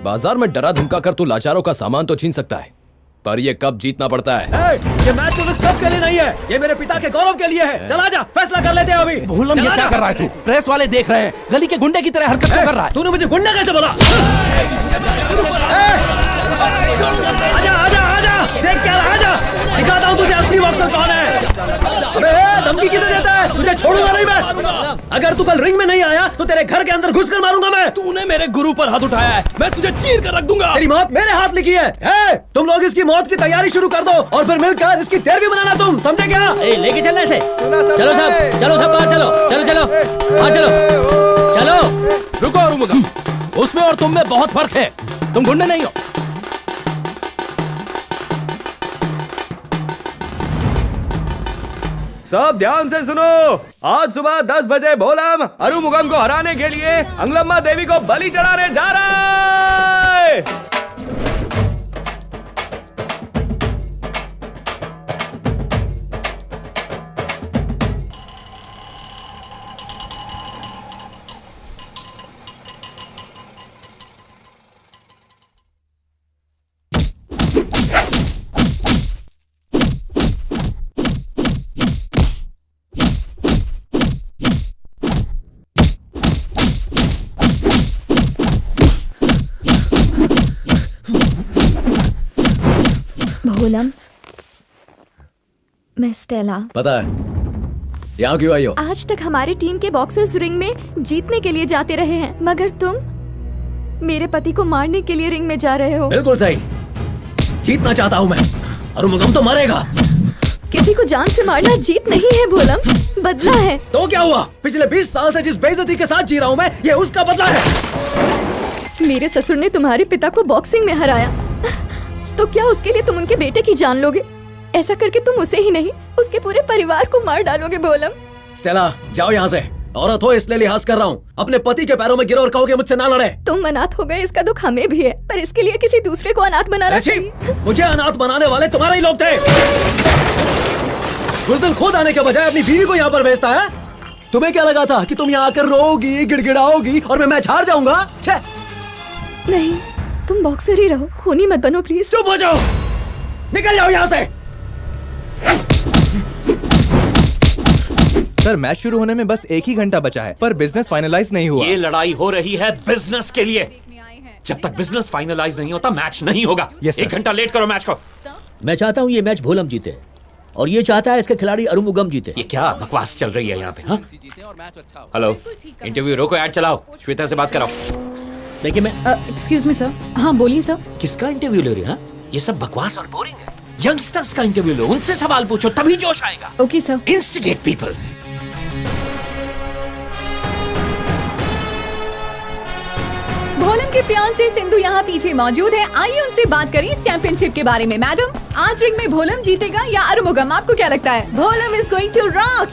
बाजार में डरा धमका कर तू लाचारों का सामान तो छीन सकता है, पर ये कब जीतना पड़ता है। ये मैच तो इस कप के लिए नहीं है, ये मेरे पिता के गौरव के लिए है। चला जा, फैसला कर लेते हैं अभी। भूलम, ये क्या कर रहा है तू? प्रेस वाले देख रहे हैं, गली के गुंडे की तरह हरकत क्यों कर रहा है? तूने मुझे गुंडा कैसे बोला? आजा आजा आजा, देख क्या आजा, दिखाता हूँ तुझे असली बॉक्सर कौन है। अबे धमकी किसे देता है? तुझे छोड़ूंगा नहीं मैं। अगर तू कल रिंग में नहीं आया तो तेरे घर के अंदर घुसकर मारूंगा मैं। तूने मेरे गुरु पर हाथ उठाया है, मैं तुझे चीर कर रख दूंगा। तेरी मौत मेरे हाथ लिखी है। तुम लोग इसकी मौत की तैयारी शुरू कर दो और फिर मिलकर इसकी देर भी बनाना, तुम समझे क्या? लेके चलना इसे। चलो सब बाहर चलो, चलो बाहर चलो। रुको अरुमुगम, उसमें और तुम में बहुत फर्क है, तुम गुंडे नहीं हो। सब ध्यान से सुनो, आज सुबह 10 बजे भोलम अरुमुगम को हराने के लिए अंगलम्मा देवी को बलि चढ़ाने जा रहा है। भोलम, मैं स्टेला। पता है यहाँ क्यों आई हो? आज तक हमारी टीम के बॉक्सर्स रिंग में जीतने के लिए जाते रहे हैं, मगर तुम मेरे पति को मारने के लिए रिंग में जा रहे हो। बिल्कुल सही, जीतना चाहता हूँ मैं, अरुमुगम तो मरेगा। किसी को जान से मारना जीत नहीं है भोलम, बदला है। तो क्या हुआ? पिछले 20 साल से जिस बेइज्जती के साथ जी रहा हूँ मैं, ये उसका बदला है। मेरे ससुर ने तुम्हारे पिता को बॉक्सिंग में हराया, तो क्या उसके लिए तुम उनके बेटे की जान लोगे? ऐसा करके तुम उसे ही नहीं, उसके पूरे परिवार को मार डालोगे भोलम। स्टेला, जाओ यहाँ से। औरत हो इसलिए लिहाज कर रहा हूँ। अपने पति के पैरों में गिरो और कहो कि मुझसे ना लड़े। तुम अनाथ हो गए, इसका दुख हमें भी है, पर इसके लिए किसी दूसरे को अनाथ बनाना चाहिए। मुझे अनाथ बनाने वाले तुम्हारे ही लोग थे। उस दिन खुद आने के बजाय अपनी बीवी को यहाँ पर भेजता है। तुम्हें क्या लगा था कि तुम यहाँ आकर रोओगी, गिड़गिड़ाओगी और मैं मैच हार जाऊंगा? नहीं, तुम बॉक्सर ही रहो, खूनी मत बनो प्लीज। चुप हो जाओ, निकल जाओ यहाँ से। सर, मैच शुरू होने में बस 1 ही घंटा बचा है, पर बिजनेस फाइनलाइज नहीं हुआ। ये लड़ाई हो रही है बिजनेस के लिए। जब तक बिजनेस फाइनलाइज नहीं होता मैच नहीं होगा। 1 घंटा लेट करो मैच को। मैं चाहता हूँ ये मैच भोलम जीते, और ये चाहता है इसके खिलाड़ी अरुमुगम जीते। ये क्या बकवास चल रही है यहाँ पे? हेलो, इंटरव्यू रोको, ऐड चलाओ, श्वेता से बात कराओ। देखिए मैं एक्सक्यूज मी सर। हाँ बोलिए सर। किसका इंटरव्यू ले रही है? ये सब बकवास और बोरिंग है। यंगस्टर्स का इंटरव्यू लो, उनसे सवाल पूछो, तभी जोश आएगा। Okay sir. Instigate people. Bholam के फियांसे सिंधु यहाँ पीछे मौजूद है, आइए उनसे बात करें चैंपियनशिप के बारे में। मैडम, आज रिंग में भोलम जीतेगा या अरुमुगम, आपको क्या लगता है? Bholam is going to rock.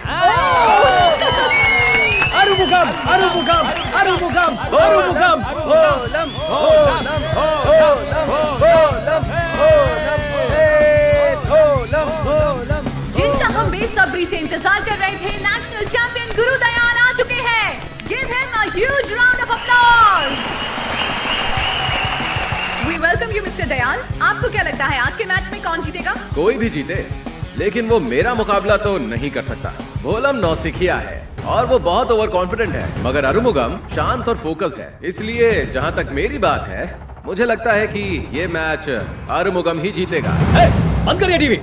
Arumugam, Arumugam, Arumugam, Arumugam, Bholam, Bholam, Bholam, Bholam, Bholam, Bholam. जिनका हम बेसब्री से इंतजार कर रहे थे, नेशनल चैंपियन गुरु दयाल आ चुके हैं। Give him a huge round of applause. We welcome you mister Dayal. आपको क्या लगता है आज के मैच में कौन जीतेगा? कोई भी जीते, लेकिन वो मेरा मुकाबला तो नहीं कर सकता। भोलम नौसिखिया है और वो बहुत ओवर कॉन्फिडेंट है, मगर अरुमुगम शांत और फोकस्ड है। इसलिए जहाँ तक मेरी बात है, मुझे लगता है कि ये मैच अरुमुगम ही जीतेगा। बंद करिए टीवी।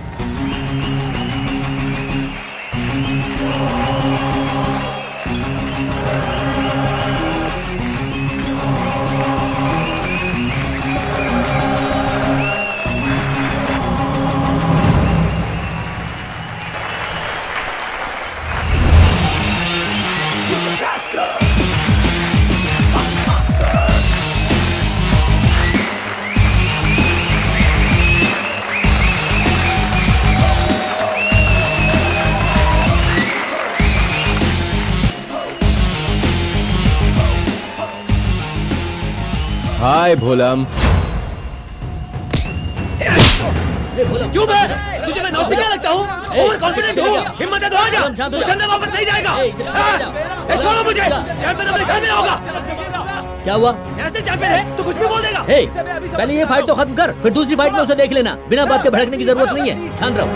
हाय भोलम। क्यों बे? तुझे मैं नौसिखिया लगता हूँ? ओवर कॉन्फिडेंट हूँ? हिम्मत है तो आ जा, मुझे अंदर वापस नहीं जाएगा। छोड़ो मुझे, चैंपियन अपने घर में होगा। क्या हुआ? नेशनल चैंपियन है तो कुछ भी बोल देगा। हे, पहले ये फाइट तो खत्म कर, फिर दूसरी फाइट में उसे देख लेना। बिना बात के भड़कने की जरूरत नहीं है, शांत रहो।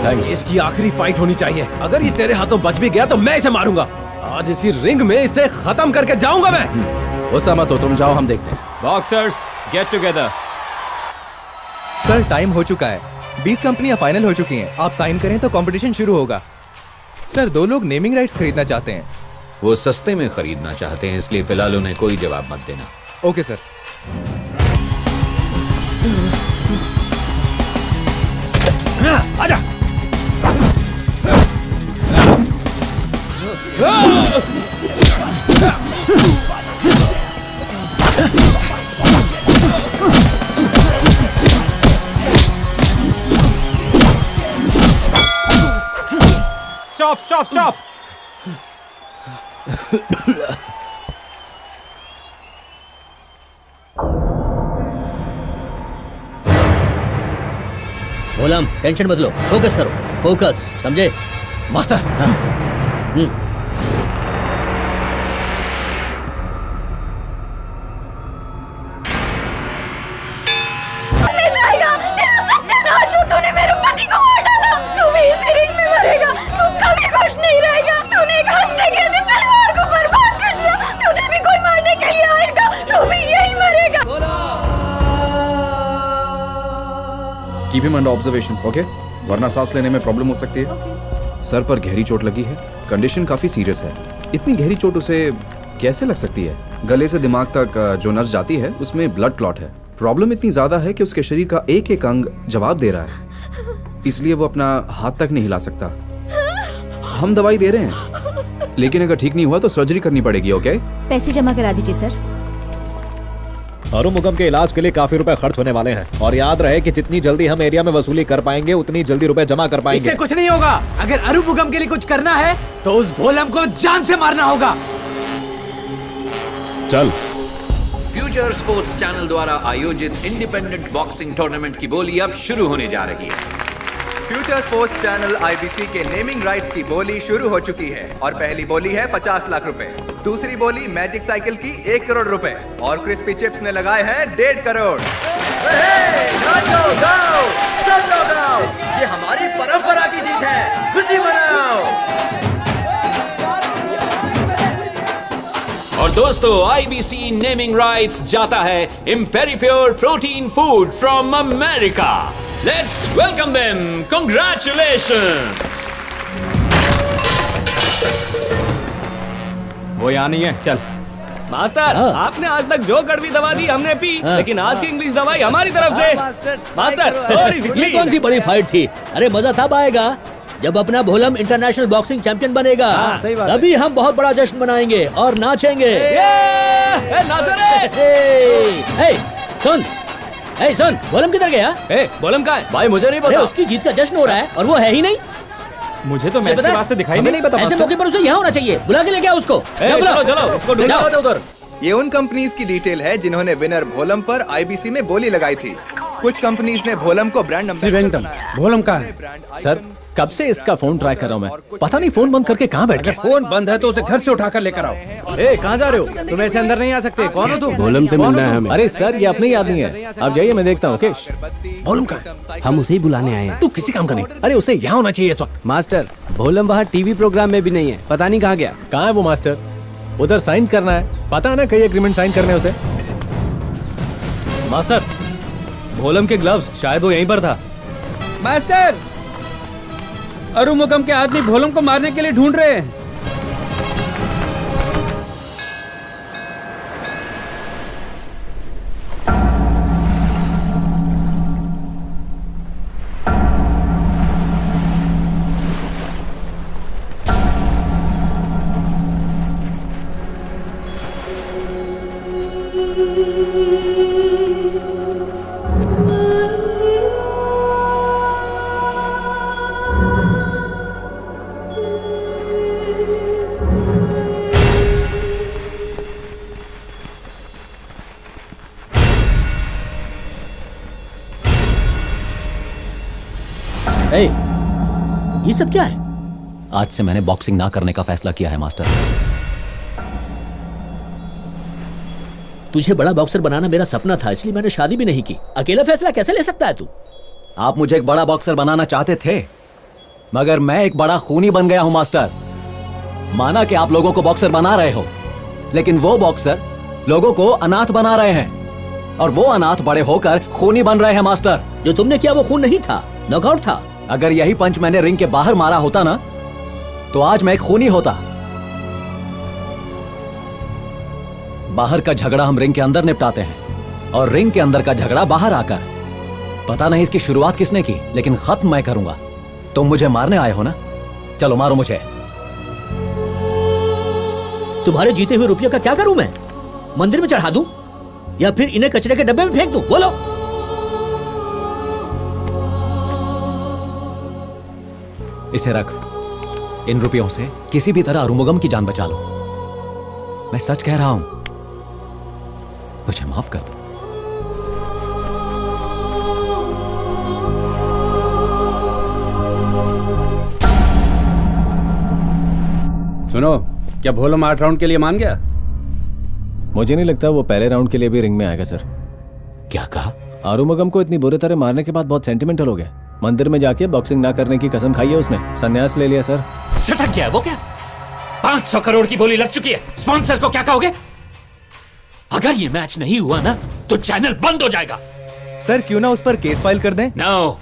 थैंक्स। इसकी आखिरी फाइट होनी चाहिए। अगर ये तेरे हाथों बच भी गया तो मैं इसे मारूंगा। आज इसी रिंग में इसे खत्म करके जाऊंगा मैं। ओसामा तो तुम जाओ, हम देखते हैं। Boxers get together. Sir time हो चुका है। 20 कंपनियां फाइनल हो चुकी हैं। आप साइन करें तो कंपटीशन शुरू होगा। सर 2 लोग नेमिंग राइट्स खरीदना चाहते हैं। वो सस्ते में खरीदना चाहते हैं, इसलिए फिलहाल उन्हें कोई जवाब मत देना। Okay sir. आजा। Stop stop stop. Bholam, tension मत लो, फोकस करो, फोकस, समझे? मास्टर, मरने जाएगा। तेरा सत्यानाश हो, तूने मेरे पति को मार डाला। तू भी इसी रिंग में मरेगा। तू कभी खुश नहीं रहेगा। तूने एक हंसते खेलते परिवार को बर्बाद कर दिया। तुझे भी कोई मारने के लिए आएगा, तू भी यही मरेगा। Keep him under observation, okay? वरना सांस लेने में प्रॉब्लम हो सकती है। सर पर गहरी चोट लगी है, कंडीशन काफी सीरियस है। इतनी गहरी चोट उसे कैसे लग सकती है? गले से दिमाग तक जो नस जाती है उसमें ब्लड क्लॉट है। प्रॉब्लम इतनी ज्यादा है कि उसके शरीर का एक एक अंग जवाब दे रहा है, इसलिए वो अपना हाथ तक नहीं हिला सकता। हम दवाई दे रहे हैं, लेकिन अगर ठीक नहीं हुआ तो सर्जरी करनी पड़ेगी, ओके? पैसे जमा करा दीजिए सर। अरुमुगम के इलाज के लिए काफी रुपए खर्च होने वाले हैं, और याद रहे कि जितनी जल्दी हम एरिया में वसूली कर पाएंगे उतनी जल्दी रुपए जमा कर पाएंगे। इससे कुछ नहीं होगा। अगर अरुमुगम के लिए कुछ करना है तो उस भोलम को जान से मारना होगा। चल। फ्यूचर स्पोर्ट्स चैनल द्वारा आयोजित इंडिपेंडेंट बॉक्सिंग टूर्नामेंट की बोली अब शुरू होने जा रही है। फ्यूचर स्पोर्ट्स चैनल IBC के नेमिंग राइट्स की बोली शुरू हो चुकी है और पहली बोली है 50 लाख रुपए। दूसरी बोली मैजिक साइकिल की 1 करोड़ रुपए और क्रिस्पी चिप्स ने लगाए हैं 1.5 करोड़। सब लोग आओ, ये हमारी परंपरा की जीत है, खुशी मनाओ। और दोस्तों, IBC नेमिंग राइट्स जाता है इम्पेरिप्योर protein food from America. Let's welcome them. Congratulations. वो यहाँ नहीं है, चल। मास्टर, हाँ। आपने आज तक जो कड़वी दवा दी हमने पी, हाँ। लेकिन आज की इंग्लिश दवाई हमारी तरफ से। मास्टर, थोड़ी सी ये कौन सी बड़ी फाइट थी? अरे मजा तब आएगा जब अपना भोलम इंटरनेशनल बॉक्सिंग चैंपियन बनेगा। सही बात है। तभी हम बहुत बड़ा जश्न मनाएंगे और नाचेंगे। नाचो रे। ए, सुन, सुन, भोलम किधर गया? भोलम कहाँ है? भाई मुझे नहीं अरे पता। उसकी जीत का जश्न हो रहा है और वो है ही नहीं। मुझे तो मैच पता के है? वास्ते दिखाई हमें नहीं पता ऐसे मास्टर। मौके पर उसे यहाँ होना चाहिए। बुला के लेके आओ उसको। जाओ, बुलाओ। चलो उसको ढूंढो। जाओ। उधर। ये उन कंपनीज की डिटेल है जिन्होंने विनर भोलम पर IBC में बोली लगाई थी। कुछ कंपनीज ने भोलम को ब्रांड एम्बेसडर भोलम कहाँ है? सर, कब से इसका फोन ट्राई कर रहा हूँ मैं। पता नहीं फोन बंद करके कहाँ बैठ गया। फोन बंद है तो उसे घर से उठाकर लेकर आओ। ए, कहाँ जा रहे हो? तुम ऐसे अंदर नहीं आ सकते। कौन हो तुम? भोलम से मिलना है हमें। अरे सर, ये अपने याद नहीं है। आप जाइए, मैं देखता हूँ। ओके। भोलम का हम उसे ही बुलाने आए हैं। तू किसी काम का नहीं। अरे उसे यहाँ होना चाहिए इस वक्त। मास्टर, भोलम वहाँ टीवी प्रोग्राम में भी नहीं है, पता नहीं कहाँ गया। कहाँ है वो मास्टर? उधर साइन करना है। पता है ना कई एग्रीमेंट साइन करने उसे। मास्टर, भोलम के ग्लव्स, शायद वो यहीं पर था। मास्टर, अरुमुगम के आदमी भोलम को मारने के लिए ढूंढ रहे हैं। ए, ये सब क्या है? आज से मैंने बॉक्सिंग ना करने का फैसला किया है मास्टर। तुझे बड़ा बॉक्सर बनाना मेरा सपना था, इसलिए मैंने शादी भी नहीं की। अकेला फैसला कैसे ले सकता है तू? आप मुझे एक बड़ा बॉक्सर बनाना चाहते थे, मगर मैं एक बड़ा खूनी बन गया हूं मास्टर। माना कि आप लोगों को बॉक्सर बना रहे हो, लेकिन वो बॉक्सर लोगों को अनाथ बना रहे हैं, और वो अनाथ बड़े होकर खूनी बन रहे हैं मास्टर। जो तुमने किया वो खून नहीं था, नॉकआउट था। अगर यही पंच मैंने रिंग के बाहर मारा होता ना, तो आज मैं एक खूनी होता। बाहर का झगड़ा हम रिंग के अंदर निपटाते हैं, और रिंग के अंदर का झगड़ा बाहर आकर। पता नहीं इसकी शुरुआत किसने की, लेकिन खत्म मैं करूंगा। तुम मुझे मारने आए हो ना, चलो मारो मुझे। तुम्हारे जीते हुए रुपये का क्या करूं मैं? मंदिर में चढ़ा दूं या फिर इन्हें कचरे के डब्बे में फेंक दूं? बोलो। इसे रख। इन रुपयों से किसी भी तरह अरुमुगम की जान बचा लो। मैं सच कह रहा हूं, मुझे माफ कर दो। सुनो, क्या भोलम 8 राउंड के लिए मान गया? मुझे नहीं लगता वो पहले राउंड के लिए भी रिंग में आएगा सर। क्या कहा? आरुमुगम को इतनी बुरी तरह मारने के बाद बहुत सेंटिमेंटल हो गया। मंदिर में जाके बॉक्सिंग ना करने की कसम खाई है उसने, संन्यास ले लिया सर। सटक गया है वो क्या? 500 करोड़ की बोली लग चुकी है। स्पॉन्सर को क्या कहोगे? अगर ये मैच नहीं हुआ ना तो चैनल बंद हो जाएगा। सर क्यों ना उस पर केस फाइल कर दें? नो,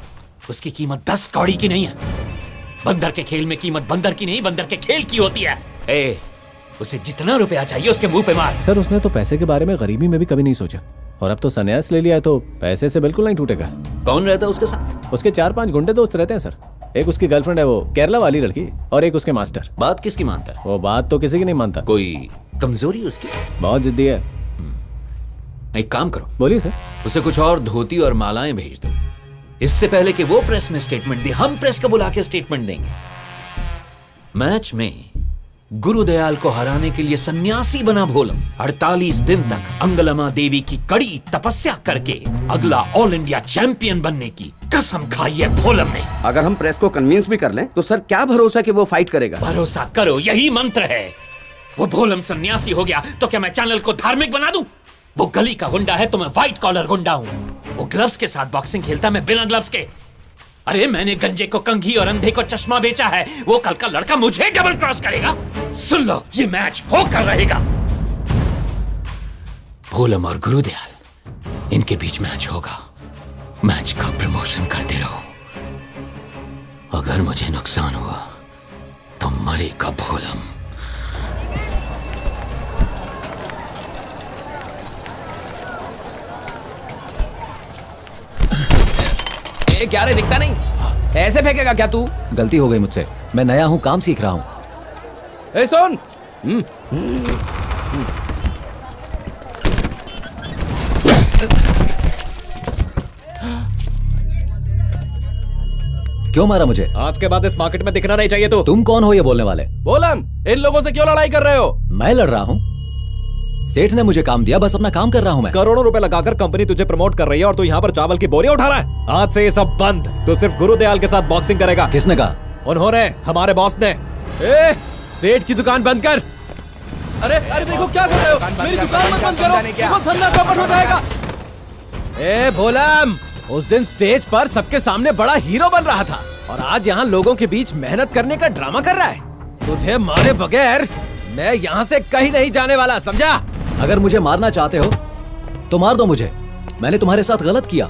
उसकी कीमत 10 कौड़ी की नहीं है। बंदर के खेल में कीमत बंदर की नहीं, बंदर के खेल की होती है। ए, उसे जितना रुपया चाहिए उसके मुंह पे मार। सर उसने तो पैसे के बारे में गरीबी में भी कभी नहीं सोचा, और अब तो संन्यास ले लिया है तो पैसे से बिल्कुल नहीं टूटेगा। कौन रहता है उसके साथ? उसके 4-5 गुंडे दोस्त रहते हैं सर। एक उसकी गर्लफ्रेंड है, वो केरला वाली लड़की, और एक उसके मास्टर। बात किसकी मानता है? वो बात तो किसी की नहीं मानता। कोई कमजोरी उसकी? बहुत जिद्दी है। एक काम करो, बोलिए सर। उसे कुछ और धोती और मालाएं भेज दो, इससे पहले कि वो प्रेस में स्टेटमेंट दे। हम प्रेस को बुला के स्टेटमेंट देंगे। मैच में गुरुदयाल को हराने के लिए सन्यासी बना भोलम 48 दिन तक अंगलमा देवी की कड़ी तपस्या करके अगला ऑल इंडिया चैंपियन बनने की कसम खाई है भोलम ने। अगर हम प्रेस को कन्विंस भी कर लें तो सर क्या भरोसा कि वो फाइट करेगा? भरोसा करो, यही मंत्र है। वो भोलम सन्यासी हो गया तो क्या मैं चैनल को धार्मिक बना दूं? वो गली का गुंडा है तो मैं व्हाइट कॉलर गुंडा हूं। वो ग्लव्स के साथ बॉक्सिंग खेलता, मैं बिना ग्लव्स के। अरे मैंने गंजे को कंघी और अंधे को चश्मा बेचा है, वो कल का लड़का मुझे डबल क्रॉस करेगा। सुन लो, ये मैच होकर रहेगा। भोलम और गुरुदयाल, इनके बीच मैच होगा। मैच का प्रमोशन करते रहो। अगर मुझे नुकसान हुआ तो मरेगा भोलम। क्या रे, दिखता नहीं? ऐसे फेंकेगा क्या तू? गलती हो गई मुझसे, मैं नया हूं, काम सीख रहा हूं। ए सुन, क्यों मारा मुझे? आज के बाद इस मार्केट में दिखना नहीं चाहिए। तो तुम कौन हो ये बोलने वाले? भोलम, इन लोगों से क्यों लड़ाई कर रहे हो? मैं लड़ रहा हूं? सेठ ने मुझे काम दिया, बस अपना काम कर रहा हूं मैं। करोड़ों रुपए लगाकर कंपनी तुझे प्रमोट कर रही है और तू यहाँ पर चावल की बोरियां उठा रहा है। आज से ये सब बंद। तू सिर्फ गुरुदयाल के साथ बॉक्सिंग करेगा। किसने कहा? उन्होंने, हमारे बॉस ने। ए, सेठ की दुकान बंद कर। अरे अरे देखो क्या कर रहे हो, मेरी दुकान मत बंद करो, देखो धंधा चौपट हो जाएगा। ए भोलम, उस दिन स्टेज पर सबके सामने बड़ा हीरो बन रहा था, और आज यहाँ लोगों के बीच मेहनत करने का ड्रामा कर रहा है। तुझे मारे बगैर मैं यहाँ से कहीं नहीं जाने वाला, समझा? अगर मुझे मारना चाहते हो तो मार दो मुझे। मैंने तुम्हारे साथ गलत किया,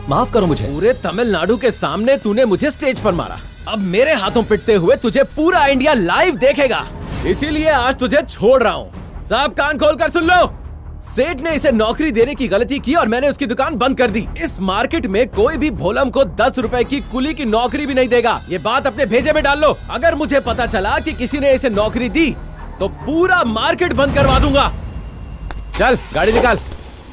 माफ करो मुझे। पूरे तमिलनाडु के सामने तूने मुझे स्टेज पर मारा, अब मेरे हाथों पिटते हुए तुझे पूरा इंडिया लाइव देखेगा। इसीलिए आज तुझे छोड़ रहा हूँ। सब कान खोलकर सुन लो। सेठ ने इसे नौकरी देने की गलती की और मैंने उसकी दुकान बंद कर दी। इस मार्केट में कोई भी भोलम को 10 रुपए की कुली की नौकरी भी नहीं देगा। ये बात अपने भेजे में डाल लो। अगर मुझे पता चला कि किसी ने इसे नौकरी दी तो पूरा मार्केट बंद करवा दूंगा। चल गाड़ी निकाल।